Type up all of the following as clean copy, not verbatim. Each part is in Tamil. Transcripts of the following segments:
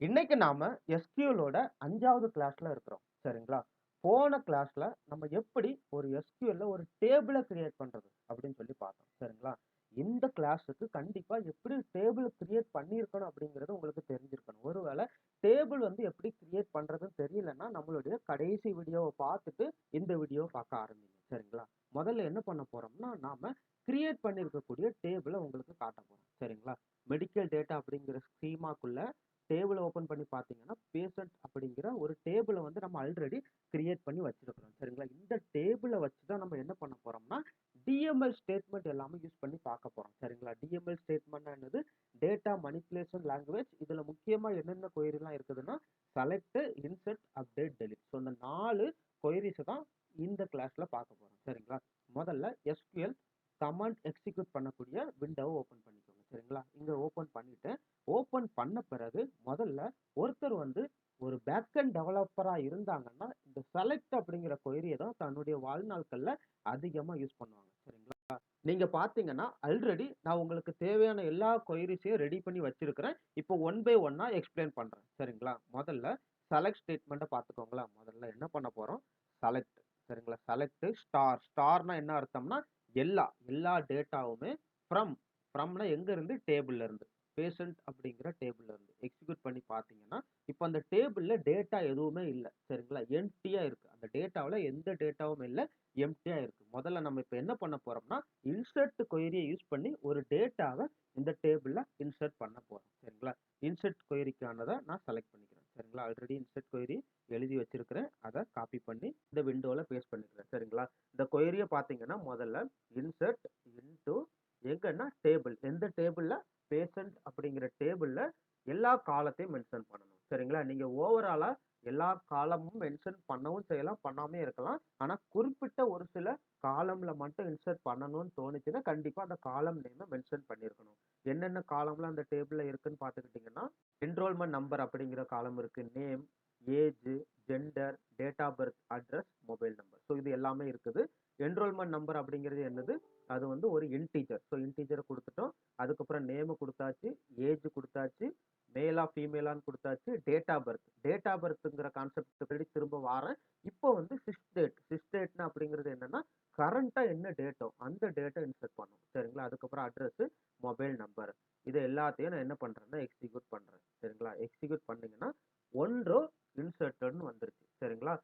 இன்னைக்கு நாம SQLோட 5வது கிளாஸ்ல இருக்கிறோம். சரிங்களா? போன கிளாஸ்ல நம்ம எப்படி ஒரு SQLல ஒரு டேபிள கிரியேட் பண்றது அப்படின்னு சொல்லி பார்த்தோம். சரிங்களா? இந்த கிளாஸுக்கு கண்டிப்பா எப்படி டேபிள் கிரியேட் பண்ணியிருக்கணும் அப்படிங்கிறது உங்களுக்கு தெரிஞ்சிருக்கணும். ஒருவேளை டேபிள் வந்து எப்படி கிரியேட் பண்றதுன்னு தெரியலன்னா, நம்மளுடைய கடைசி வீடியோவ பார்த்துட்டு இந்த வீடியோவ பார்க்க ஆரம்பிங்க. சரிங்களா? முதல்ல என்ன பண்ண போறோம்னா, நாம கிரியேட் பண்ணியிருக்கக்கூடிய டேபிள உங்களுக்கு காட்டப் போறோம். சரிங்களா? மெடிக்கல் டேட்டா அப்படிங்கிற ஸ்கீமாக்குள்ள டேபிள ஓப்பன் பண்ணி பார்த்தீங்கன்னா, பேஷண்ட் அப்படிங்கிற ஒரு டேபிள வந்து நம்ம ஆல்ரெடி கிரியேட் பண்ணி வச்சிருக்கிறோம். சரிங்களா? இந்த டேபிள வச்சு தான் நம்ம என்ன பண்ண போறோம்னா, DML ஸ்டேட்மெண்ட் எல்லாமே யூஸ் பண்ணி பார்க்க போறோம். சரிங்களா? DML ஸ்டேட்மெண்ட்னா என்னது? Data manipulation language. இதுல முக்கியமா என்னென்ன கொயரிலாம் இருக்குதுன்னா, select, insert, update, delete. So இந்த 4 கொயரிஸ தான் இந்த கிளாஸ்ல பார்க்க போறோம். சரிங்களா? முதல்ல SQL கமாண்ட் எக்ஸிக்யூட் பண்ணக்கூடிய விண்டோவ ஓப்பன் பண்ணிக்கோங்க. சரிங்களா? இங்க ஓப்பன் பண்ணிட்டு ஓப்பன் பண்ண பிறகு முதல்ல ஒருத்தர் வந்து ஒரு பேக்கெண்ட் டெவலப்பரா இருந்தாங்கன்னா, இந்த செலக்ட் அப்படிங்கிற கொயரிய தான் தன்னுடைய வாழ்நாட்கள்ல அதிகமா யூஸ் பண்ணுவாங்க. சரிங்களா? நீங்க பார்த்தீங்கன்னா, ஆல்ரெடி நான் உங்களுக்கு தேவையான எல்லா கொயரிஸையும் ரெடி பண்ணி வச்சிருக்கிறேன். இப்போ ஒன் பை ஒன்னா எக்ஸ்பிளைன் பண்றேன். சரிங்களா? முதல்ல செலக்ட் ஸ்டேட்மெண்ட்ட பார்த்துக்கோங்களேன். முதல்ல என்ன பண்ண போறோம்? செலக்ட். சரிங்களா? Select star. ஸ்டார்னா என்ன அர்த்தம்னா, எல்லா டேட்டாவுமே ஃப்ரம் ஃப்ரம்னா எங்க இருந்து? டேபிள்ல இருந்து. பேஷண்ட் அப்படிங்கிற டேபிள்ல இருந்து எக்ஸிக்யூட் பண்ணி பார்த்தீங்கன்னா, இப்போ அந்த டேபிள்ல டேட்டா எதுவுமே இல்ல. சரிங்களா? எம்ப்டியா இருக்கு. அந்த டேட்டாவுல எந்த டேட்டாவும் இல்ல. எம்ப்டியா இருக்கு. முதல்ல நம்ம இப்ப என்ன பண்ண போறோம்னா, இன்சர்ட் கொயரிய யூஸ் பண்ணி ஒரு டேட்டாவ இந்த டேபிள்ல இன்சர்ட் பண்ண போறோம். சரிங்களா? இன்சர்ட் கொயரிக்கானத நான் செலக்ட் பண்ணிக்கிறேன். சரிங்களா? ஆல்ரெடி இன்சர்ட் கொயரி எழுதி வச்சிருக்கிறேன். அத காப்பி பண்ணி இந்த விண்டோல பேஸ்ட் பண்ணிக்கிறேன். சரிங்களா? இந்த கொயரிய பார்த்தீங்கன்னா, முதல்ல இன்சர்ட் இன்டூ எங்கன்னா டேபிள். எந்த டேபிள்ல? பேஷண்ட் அப்படிங்கிற டேபிள்ல எல்லா காலத்தையும் மென்ஷன் பண்ணணும். சரிங்களா? நீங்க ஓவராலா எல்லா காலமும் மென்ஷன் பண்ணவும் செய்யலாம், பண்ணாமயே இருக்கலாம். ஆனா குறிப்பிட்ட ஒரு சில காலம்ல மட்டும் இன்சர்ட் பண்ணணும்னு தோணுச்சுன்னா, கண்டிப்பா அந்த காலம் நேம மென்ஷன் பண்ணியிருக்கணும். என்னென்ன காலம்ல அந்த டேபிள்ல இருக்குன்னு பார்த்துக்கிட்டீங்கன்னா, என்ரோல்மென்ட் நம்பர் அப்படிங்கிற காலம் இருக்கு. Name, age, gender, date of birth, address, mobile number. So இது எல்லாமே இருக்குது. என்ரோல்மென்ட் நம்பர் அப்படிங்கிறது என்னது? அது வந்து ஒரு இன்டிஜர். ஸோ இன்டிஜர குடுத்துட்டோம். அதுக்கப்புறம் நேம குடுத்தாச்சு, ஏஜ் குடுத்தாச்சு, மேலா, ஃபீமேலான்னு குடுத்தாச்சு, date of birth. Date of பர்த்ங்கிற கான்செப்ட் படி திரும்ப வாரேன். இப்போ வந்து சிஸ் டேட். சிஸ் டேட்னா அப்படிங்கிறது என்னன்னா, கரண்ட்டா என்ன டேட்டோ அந்த டேட்ட இன்சர்ட் பண்ணணும். சரிங்களா? அதுக்கப்புறம் அட்ரஸ், மொபைல் நம்பர். இது எல்லாத்தையும் நான் என்ன பண்றேன்னா, எக்ஸிக்யூட் பண்றேன். சரிங்களா? எக்ஸிக்யூட் பண்ணீங்கன்னா, 1 ரோ இன்சர்ட்டட்ன்னு வந்துருச்சு. சரிங்களா?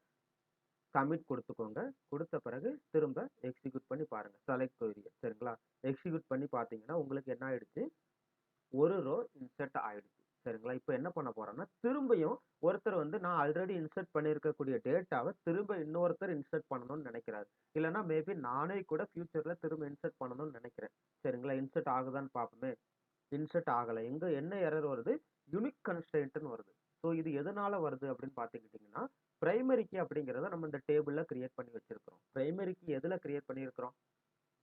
கமிட் குடுத்துக்கோங்க. குடுத்த பிறகு திரும்ப எக்ஸிக்யூட் பண்ணி பாருங்க. செலக்ட் கொயரிய. சரிங்களா? எக்ஸிக்யூட் பண்ணி பார்த்தீங்கன்னா, உங்களுக்கு என்ன ஆயிடுச்சு? ஒரு ரோ இன்சர்ட் ஆயிடுச்சு. சரிங்களா? இப்ப என்ன பண்ண போறோம்னா, திரும்பியும் ஒருத்தர் வந்து நான் ஆல்ரெடி இன்சர்ட் பண்ணியிருக்கக்கூடிய டேட்டாவ திரும்ப இன்னொருத்தர் இன்சர்ட் பண்ணணும்னு நெனைக்கிறாரு. இல்லன்னா மேபி நானே கூட ஃபியூச்சர்ல திரும்ப இன்சர்ட் பண்ணணும்னு நெனைக்கிறேன். சரிங்களா? இன்சர்ட் ஆகுதான்னு பார்ப்போமே. இன்சர்ட் ஆகல. எங்க என்ன எரர் வருது? யூனிக் கன்ஸ்ட்ரெயின்ட்ன்னு வருது. ஸோ இது எதனால வருது அப்படின்னு பார்த்துக்கிட்டீங்கன்னா, பிரைமரி கீ அப்படிங்கிறத நம்ம இந்த டேபிள்ல கிரியேட் பண்ணி வச்சிருக்கிறோம். பிரைமரி கீ எதுல கிரியேட் பண்ணியிருக்கிறோம்?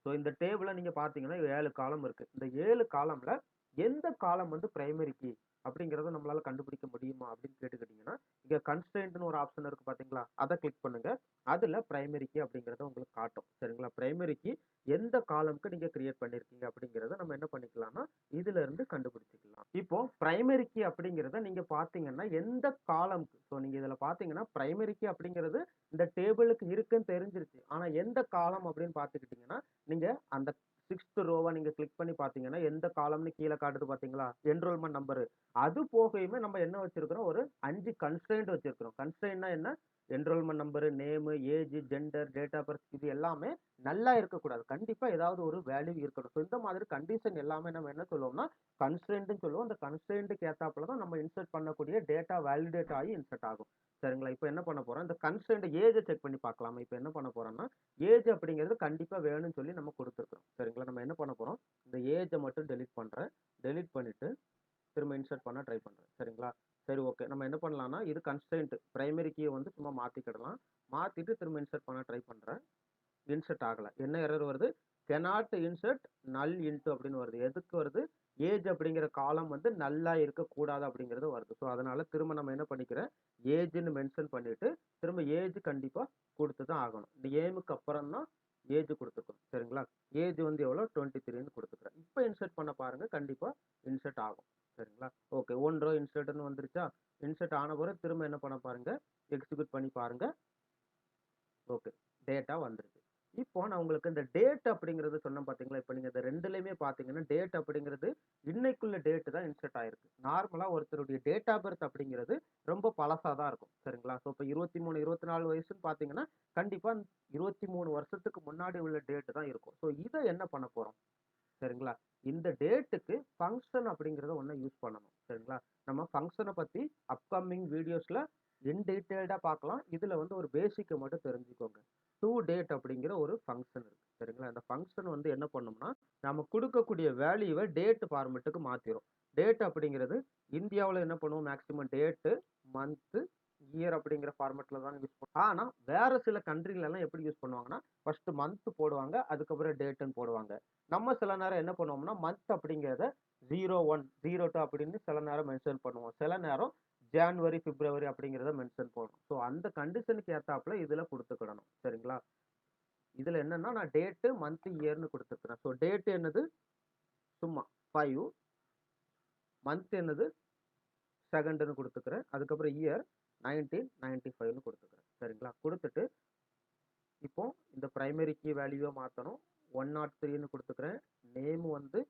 ஸோ இந்த டேபிள நீங்க பார்த்தீங்கன்னா 7 காலம் இருக்கு. இந்த 7 காலம்ல எந்த காலம் வந்து பிரைமரி கீ அப்படிங்கிறத நம்மளால கண்டுபிடிக்க முடியுமா அப்படின்னு கேட்டுக்கிட்டீங்கன்னா, இங்க கன்ஸ்ட்ரெயின்ட்ன்னு ஒரு ஆப்ஷன் இருக்கு பார்த்தீங்களா? அத கிளிக் பண்ணுங்க. அதுல பிரைமரி கீ அப்படிங்கிறத உங்களுக்கு காட்டும். சரிங்களா? பிரைமரி கீ எந்த காலம்க்கு நீங்க கிரியேட் பண்ணியிருக்கீங்க அப்படிங்கிறத நம்ம என்ன பண்ணிக்கலாம்னா, இதுல இருந்து கண்டுபிடிச்சுக்கலாம். இப்போ பிரைமரி கீ அப்படிங்கிறத நீங்க பார்த்தீங்கன்னா, எந்த காலம்க்கு ஸோ நீங்க இதுல பார்த்தீங்கன்னா, பிரைமரி கீ அப்படிங்கிறது இந்த டேபிளுக்கு இருக்குன்னு தெரிஞ்சிருச்சு. ஆனா எந்த காலம் அப்படின்னு பார்த்துக்கிட்டீங்கன்னா, நீங்க அந்த 6த் ரோவ நீங்க கிளிக் பண்ணி பார்த்தீங்கன்னா, எந்த காலம்னு கீழ காட்டுது பார்த்தீங்களா? Enrolment number. அது போகயுமே நம்ம என்ன வச்சிருக்கிறோம்? ஒரு 5 கன்ஸ்ட்ரெயின்ட் வச்சிருக்கிறோம். கன்ஸ்ட்ரெயின்ட்னா என்ன? Enrolment number, name, age, gender, date of birth இது எல்லாமே நல்லா இருக்கக்கூடாது. கண்டிப்பா ஏதாவது ஒரு வேல்யூ இருக்கணும். ஸோ இந்த மாதிரி கண்டிஷன் எல்லாமே நம்ம என்ன சொல்லுவோம்னா, கன்ஸ்ட்ரெயின்ட்ன்னு சொல்லுவோம். அந்த கன்ஸ்ட்ரெயின்ட்க்கு ஏத்தாப்புல தான் நம்ம இன்சர்ட் பண்ணக்கூடிய டேட்டா வேலிடேட் ஆகி இன்சர்ட் ஆகும். சரிங்களா? இப்ப என்ன பண்ண போறோம்? இந்த கன்ஸ்ட்ரெயின்ட் ஏஜ செக் பண்ணி பார்க்கலாமா? இப்ப என்ன பண்ண போறோம்னா, ஏஜ் அப்படிங்கிறது கண்டிப்பா வேணும்னு சொல்லி நம்ம குடுத்துருக்கிறோம். சரிங்களா? நம்ம என்ன பண்ண போறோம்? இந்த ஏஜ மட்டும் டெலீட் பண்றேன். டெலீட் பண்ணிட்டு திரும்ப இன்சர்ட் பண்ண ட்ரை பண்றேன். சரிங்களா? சரி ஓகே. நம்ம என்ன பண்ணலாம்னா, இது கன்ஸ்ட்ரெயின்ட் பிரைமரி கீய வந்து சும்மா மாத்திக்கிடலாம். மாத்திட்டு திரும்ப இன்சர்ட் பண்ண ட்ரை பண்றேன். இன்சர்ட் ஆகல. என்ன எரர் வருது? கேனாட் இன்சர்ட் நல் இன்டூ அப்படின்னு வருது. எதுக்கு வருது? ஏஜ் அப்படிங்கிற காலம் வந்து நல்லா இருக்கக்கூடாது அப்படிங்கிறது வருது. ஸோ அதனால திரும்ப நம்ம என்ன பண்ணிக்கிறேன்? ஏஜ்ன்னு மென்ஷன் பண்ணிட்டு, திரும்ப ஏஜ் கண்டிப்பா குடுத்து தான் ஆகணும். இந்த ஏமுக்கு அப்புறம் தான் ஏஜ் குடுத்துருக்கணும். சரிங்களா? ஏஜ் வந்து எவ்வளோ? 23ன்னு குடுத்துக்கிறேன். இப்ப இன்சர்ட் பண்ண பாருங்க. கண்டிப்பா இன்சர்ட் ஆகும். சரிங்களா? ஓகே. 1 ரோ இன்சர்ட்ன்னு வந்துருச்சா? இன்சர்ட் ஆன பிறகு திரும்ப என்ன பண்ண பாருங்க, எக்ஸிக்யூட் பண்ணி பாருங்க. ஓகே. டேட்டா வந்துருச்சு. இப்போ நான் உங்களுக்கு இந்த டேட் அப்படிங்கிறது சொன்னேன் பார்த்தீங்களா? இப்ப நீங்க இந்த 2லயுமே பார்த்தீங்கன்னா, டேட் அப்படிங்கிறது இன்னைக்குள்ள டேட் தான் இன்சர்ட் ஆயிருக்கு. நார்மலா ஒருத்தருடைய டேட் ஆஃப் பர்த் அப்படிங்கிறது ரொம்ப பழசா தான் இருக்கும். சரிங்களா? ஸோ இப்ப 23, 24 வயசுன்னு பார்த்தீங்கன்னா, கண்டிப்பா 23 வருஷத்துக்கு முன்னாடி உள்ள டேட் தான் இருக்கும். ஸோ இத என்ன பண்ண போறோம்? சரிங்களா? இந்த டேட்டுக்கு ஃபங்ஷன் அப்படிங்கிறத ஒண்ண யூஸ் பண்ணணும். சரிங்களா? நம்ம ஃபங்ஷன பத்தி அப்கமிங் வீடியோஸ்ல இன் டீட்டெயில்டா பார்க்கலாம். இதுல வந்து ஒரு பேசிக்க மட்டும் தெரிஞ்சுக்கோங்க. டூ டேட் அப்படிங்கிற ஒரு ஃபங்ஷன் இருக்கு. சரிங்களா? இந்த ஃபங்ஷன் வந்து என்ன பண்ணும்னா, நாம குடுக்கக்கூடிய வேல்யூவ டேட் ஃபார்மேட்டுக்கு மாத்திரும். டேட் அப்படிங்கிறது இந்தியாவுல என்ன பண்ணுவோம் மேக்ஸிமம் டேட்டு, மந்த்து, இயர் அப்படிங்கிற ஃபார்மேட்ல தான் யூஸ் பண்ணுவோம். ஆனா வேற சில கண்ட்ரில எல்லாம் எப்படி யூஸ் பண்ணுவாங்கன்னா, ஃபர்ஸ்ட் மந்த் போடுவாங்க. அதுக்கப்புறம் டேட்ன்னு போடுவாங்க. நம்ம சில நேரம் என்ன பண்ணுவோம்னா, மந்த் அப்படிங்கிறத 01, 02 அப்படின்னு சில நேரம் மென்ஷன் பண்ணுவோம். சில நேரம் ஜான்வரி, பிப்ரவரி அப்படிங்கிறத மென்ஷன் பண்ணுவோம். ஸோ அந்த கண்டிஷனுக்கு ஏத்தாப்புல இதுல குடுத்துக்கிடணும். சரிங்களா? இதுல என்னன்னா நான் டேட்டு, மந்த், இயர்ன்னு குடுத்துருக்கிறேன். ஸோ டேட் என்னது? சும்மா 5, மந்த் என்னது? 2ன்னு குடுத்துக்கிறேன். அதுக்கப்புறம் இயர் 1995ன்னு குடுத்துக்கிறேன். சரிங்களா? குடுத்துட்டு இப்போ இந்த பிரைமரி கீ வேல்யூவ மாத்தணும். 103ன்னு குடுத்துக்கிறேன். நேம் வந்து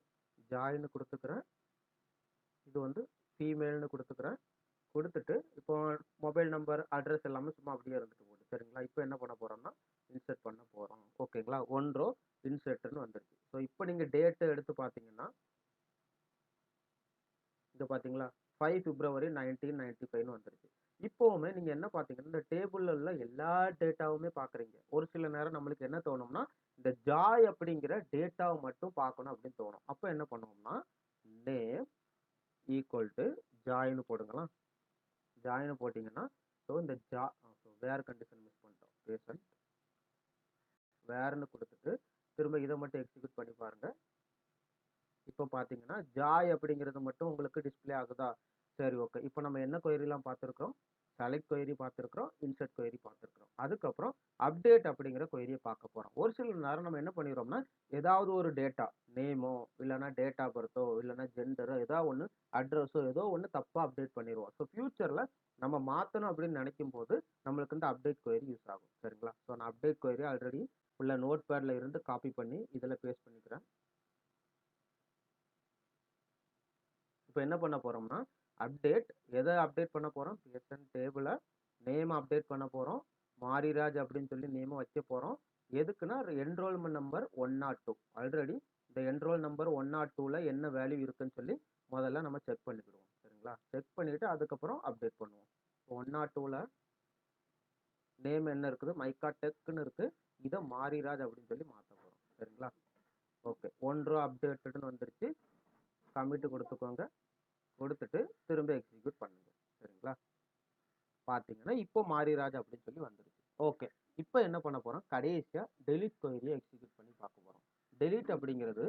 ஜாய்ன்னு குடுத்துக்கிறேன். இது வந்து ஃபீமேல்ன்னு குடுத்துக்கிறேன். குடுத்துட்டு இப்போ மொபைல் நம்பர், அட்ரஸ் எல்லாமே சும்மா அப்படியே இருந்துட்டு போகுது. சரிங்களா? இப்போ என்ன பண்ண போறோம்னா, இன்சர்ட் பண்ண போறோம். ஓகேங்களா? 1 ரோ இன்சர்ட்ன்னு வந்துருச்சு. ஸோ இப்போ நீங்க டேட் எடுத்து பார்த்தீங்கன்னா, இங்க பார்த்தீங்களா? 5 பிப்ரவரி 1995ன்னு வந்துருச்சு. இப்பவுமே நீங்க என்ன பார்த்தீங்கன்னா, இந்த டேபிள்ல உள்ள எல்லா டேட்டாவுமே பார்க்குறீங்க. ஒரு சில நேரம் நம்மளுக்கு என்ன தோணும்னா, இந்த ஜாய் அப்படிங்கிற டேட்டாவ மட்டும் பார்க்கணும் அப்படின்னு தோணும். அப்ப என்ன பண்ணுவோம்னா, நேம் ஈக்குவல் டு ஜாய்ன்னு போடுங்களா? ஜாயின்னு போட்டீங்கன்னா, ஸோ இந்த வேர் கண்டிஷன் மிஸ் பண்ணிட்டோம். பேஷண்ட் வேர்ன்னு குடுத்துட்டு, திரும்ப இத மட்டும் எக்ஸிக்யூட் பண்ணி பாருங்க. இப்போ பார்த்தீங்கன்னா, ஜாய் அப்படிங்கிறது மட்டும் உங்களுக்கு டிஸ்ப்ளே ஆகுதா? சரி, ஓகே. இப்போ நம்ம என்ன கொயரிலாம் பார்த்துருக்கிறோம்? செலக்ட் கொயரி பார்த்துருக்கிறோம். இன்சர்ட் கொயரி பார்த்துருக்கிறோம். அதுக்கப்புறம் அப்டேட் அப்படிங்கிற கொயரிய பார்க்க போறோம். ஒரு சில நேரம் நம்ம என்ன பண்ணிடுறோம்னா, ஏதாவது ஒரு டேட்டா நேமோ, இல்லன்னா டேட் ஆஃப் பர்த்தோ, இல்லன்னா ஜெண்டரோ ஏதா ஒண்ணு அட்ரஸோ ஏதோ ஒண்ணு தப்பா அப்டேட் பண்ணிருவோம். ஸோ ஃபியூச்சர்ல நம்ம மாத்தணும் அப்படின்னு நினைக்கும்போது, நம்மளுக்கு இந்த அப்டேட் கொயரி யூஸ் ஆகும். சரிங்களா? ஸோ நான் அப்டேட் கொயரி ஆல்ரெடி உள்ள நோட்பேட்ல இருந்து காப்பி பண்ணி இதுல பேஸ்ட் பண்ணிக்கிறேன். இப்போ என்ன பண்ண போறோம்னா, அப்டேட் எத அப்டேட் பண்ண போறோம்? பேஷண்ட் டேபிள நேம் அப்டேட் பண்ண போறோம். மாரிராஜ் அப்படின்னு சொல்லி நேம வைக்க போறோம். எதுக்குன்னா என்ரோல்மென்ட் நம்பர் 102. ஆல்ரெடி இந்த என்ரோல் நம்பர் 102ல என்ன வேல்யூ இருக்குன்னு சொல்லி முதல்ல நம்ம செக் பண்ணிக்கிடுவோம். சரிங்களா? செக் பண்ணிட்டு அதுக்கப்புறம் அப்டேட் பண்ணுவோம். 102ல நேம் என்ன இருக்குது? மைக்கா டெக்ன்னு இருக்கு. இத மாரிராஜ் அப்படின்னு சொல்லி மாத்த போறோம். சரிங்களா? ஓகே. 1 ரோ அப்டேட்டட்ன்னு வந்துருச்சு. கமிட் கொடுத்துக்கோங்க. கொடுத்துட்டு திரும்ப எக்ஸிக்யூட் பண்ணுங்க. சரிங்களா? பார்த்தீங்கன்னா, இப்போ மாரிராஜ் அப்படின்னு சொல்லி வந்துருச்சு. ஓகே. இப்போ என்ன பண்ண போறோம்? கடைசியா டெலீட் கொயரிய எக்ஸிக்யூட் பண்ணி பார்க்க போறோம். டெலீட் அப்படிங்கிறது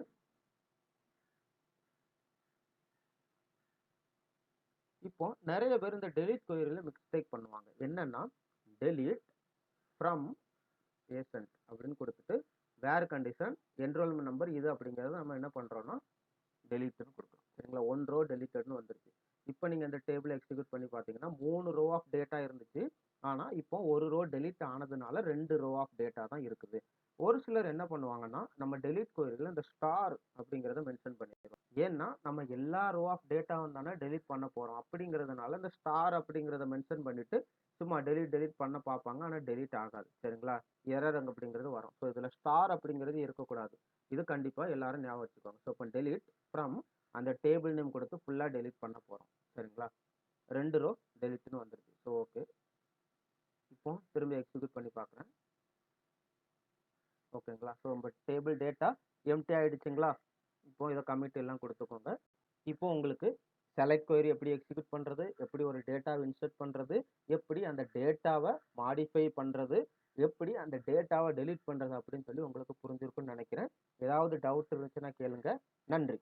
இப்போ நெறைய பேர் இந்த டெலீட் கொயரில மிஸ்டேக் பண்ணுவாங்க. என்னன்னா, டெலீட் ஃப்ரம் பேஷண்ட் அப்படின்னு குடுத்துட்டு, வேர் கண்டிஷன் என்ரோல்மென்ட் நம்பர் இது அப்படிங்கிறத நம்ம என்ன பண்றோம்னா, டெலீட்ன்னு குடுக்குறோம். சரிங்களா? 1 ரோ டெலீட்டட்ன்னு வந்துருச்சு. இப்போ நீங்க இந்த டேபிள எக்ஸிக்யூட் பண்ணி பார்த்தீங்கன்னா, 3 ரோ ஆஃப் டேட்டா இருந்துச்சு. ஆனா, இப்போ 1 ரோ டெலீட் ஆனதுனால 2 ரோ ஆஃப் டேட்டா தான் இருக்குது. ஒரு சிலர் என்ன பண்ணுவாங்கன்னா, நம்ம டெலீட் கொயரில இந்த ஸ்டார் அப்படிங்கிறத மென்ஷன் பண்ணிடுறோம். ஏன்னா, நம்ம எல்லா ரோ ஆஃப் டேட்டாவும் தானே டெலீட் பண்ண போறோம். அப்படிங்கிறதுனால இந்த ஸ்டார் அப்படிங்கிறத மென்ஷன் பண்ணிட்டு, சும்மா டெலீட் பண்ண பார்ப்பாங்க. ஆனா டெலீட் ஆகாது. சரிங்களா? எரர் அப்படிங்கிறது வரும். ஸோ இதுல ஸ்டார் அப்படிங்கிறது இருக்கக்கூடாது. இது கண்டிப்பா எல்லாரும் ஞாபகம் வச்சுக்கோங்க. ஸோ இப்போ டெலீட் ஃப்ரம் அந்த டேபிள் நேம் கொடுத்து ஃபுல்லா டெலீட் பண்ண போறோம். சரிங்களா? 2 ரோ டெலீட்ன்னு வந்துருச்சு. So okay. இப்போ திரும்ப எக்ஸிக்யூட் பண்ணி பார்க்குறேன். ஓகேங்களா? ஸோ உங்க டேபிள் டேட்டா எம்ப்டி ஆயிடுச்சுங்களா? இப்போ இத கமிட் எல்லாம் கொடுத்துக்கோங்க. இப்போ உங்களுக்கு செலக்ட் கொயரி எப்படி எக்ஸிக்யூட் பண்றது? எப்படி ஒரு டேட்டாவ இன்சர்ட் பண்றது? எப்படி அந்த டேட்டாவ மாடிஃபை பண்றது? எப்படி அந்த டேட்டாவ டெலீட் பண்றது? அப்படின்னு சொல்லி உங்களுக்கு புரிஞ்சிருக்கும்னு நினைக்கிறேன். ஏதாவது டவுட் இருந்துச்சுன்னா கேளுங்க. நன்றி.